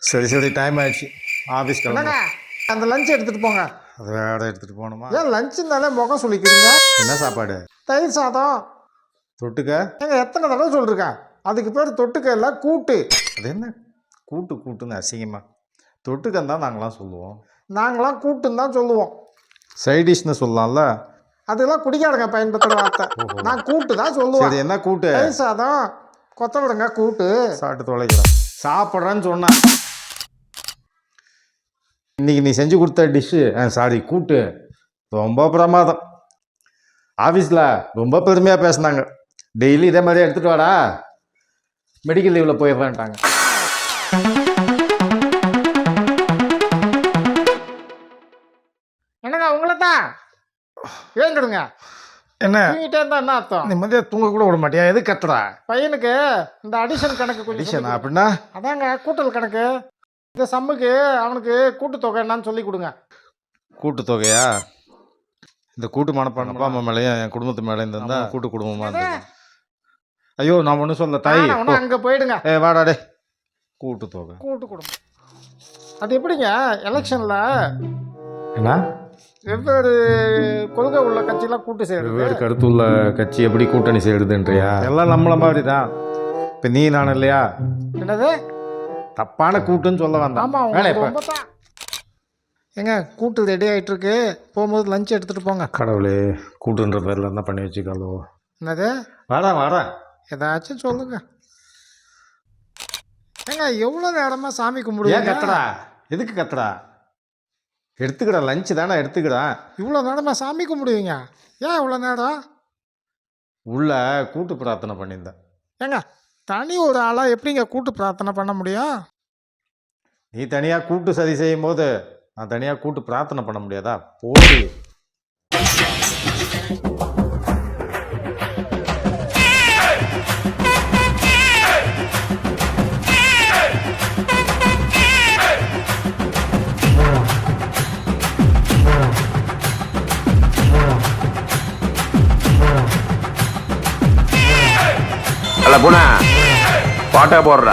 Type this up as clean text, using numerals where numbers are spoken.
சரி சரி டைம் ஆயிடுச்சு ஆஃபீஸ் என்னங்க அந்த லஞ்ச் எடுத்துகிட்டு போங்க. அது வேற எடுத்துகிட்டு போகணுமா? ஏன் லஞ்சுனாலே முகம் சொல்லிக்கிறீங்க? என்ன சாப்பாடு? தயிர் சாதம். தொட்டுக்க? ஏங்க எத்தனை தடவை சொல்லிருக்கேன், அதுக்கு பேர் தொட்டுக்க இல்லை கூட்டு. அது என்ன கூட்டுன்னு அசிங்கமா? தொட்டுக்கன்னு தான் நாங்களாம் சொல்லுவோம். நாங்களாம் கூட்டுன்னு தான் சொல்லுவோம். சைட் டிஷ்னு சொல்லலாம்ல. அதெல்லாம் குடிக்காடுங்க பயன்படுத்துகிற வார்த்தை. நான் கூட்டு தான் சொல்லுவேன். சரி என்ன கூட்டு? தயிர் சாதம் கொத்தவரங்க கூட்டு. சாப்பிட்டு தொலைக்கிறேன். சாப்பிட்றேன்னு சொன்னேன். இன்னைக்கு நீ செஞ்சு கொடுத்த டிஷ்ஷு சாரி கூட்டு ரொம்ப பிரமாதம். ஆஃபீஸில் ரொம்ப பெருமையாக பேசினாங்க. டெய்லி இதே மாதிரியே எடுத்துகிட்டு வாடா, மெடிக்கல் லீவில் போயிடுறேன்ட்டாங்க. என்னங்க உங்களை தான் ஏங்கிடுங்க. என்ன தூங்கிட்டே இருந்தா என்ன அர்த்தம்? நிம்மதியாக தூங்க கூட விட மாட்டியா? எது கத்துறா? பையனுக்கு இந்த அடிஷன் கணக்கு கொஞ்சம் அடிஷனா அப்படின்னா? அதாங்க கூட்டல் கணக்கு. இந்த சம்முக்கு அவனுக்கு கூட்டுத்தொகை என்னன்னு சொல்லி கொடுங்க. கூட்டு தொகையா? இந்த கூட்டு மனப்பாடம் அப்பா அம்மா மேலேயும் என் குடும்பத்து மேலே இருந்தா கூட்டு குடும்பமாக இருந்தது. ஐயோ நான் ஒன்றும் சொல்ல தாய். அங்கே போயிடுங்க. வாடாடே. கூட்டு தொகை கூட்டு குடும்பம் அது எப்படிங்க எலெக்ஷனில் என்ன வெவ்வேறு கொள்கை உள்ள கட்சியெல்லாம் கூட்டு செய்யறது? வெவ்வேறு கருத்துள்ள கட்சி எப்படி கூட்டணி செய்யறதுன்றியா? எல்லாம் நம்மள மாதிரி தான். இப்போ நீ நான் இல்லையா? என்னது தப்பான கூட்டுன்னு சொல்ல வந்தேன். ஆமாம் ரொம்ப தான். ஏங்க கூட்டு ரெடி ஆகிட்டு இருக்கு, போகும்போது லஞ்ச் எடுத்துகிட்டு போங்க. கடவுளே, கூட்டுன்ற பேரில் என்ன பண்ணி வச்சுக்காலோ. என்னது? வாடா ஏதாச்சும் சொல்லுங்க. ஏங்க எவ்வளோ நேரமாக சாமி கும்பிடுவீங்க? ஏன் கத்துறா? எதுக்கு கத்துறா? எடுத்துக்கடா, லஞ்சு தானே எடுத்துக்கடா. இவ்வளோ நேரமாக சாமி கும்பிடுவீங்க, ஏன் இவ்வளோ நேரம்? உள்ள கூட்டு பிரார்த்தனை பண்ணியிருந்தேன். ஏங்க தனி ஒரு ஆளாக எப்படிங்க கூட்டு பிரார்த்தனை பண்ண முடியும்? நீ தனியாக கூட்டு சரி செய்யும் போது நான் தனியாக கூட்டு பிரார்த்தனை பண்ண முடியாதா? போடி. அல்ல புனா பாட்டா போடுறா.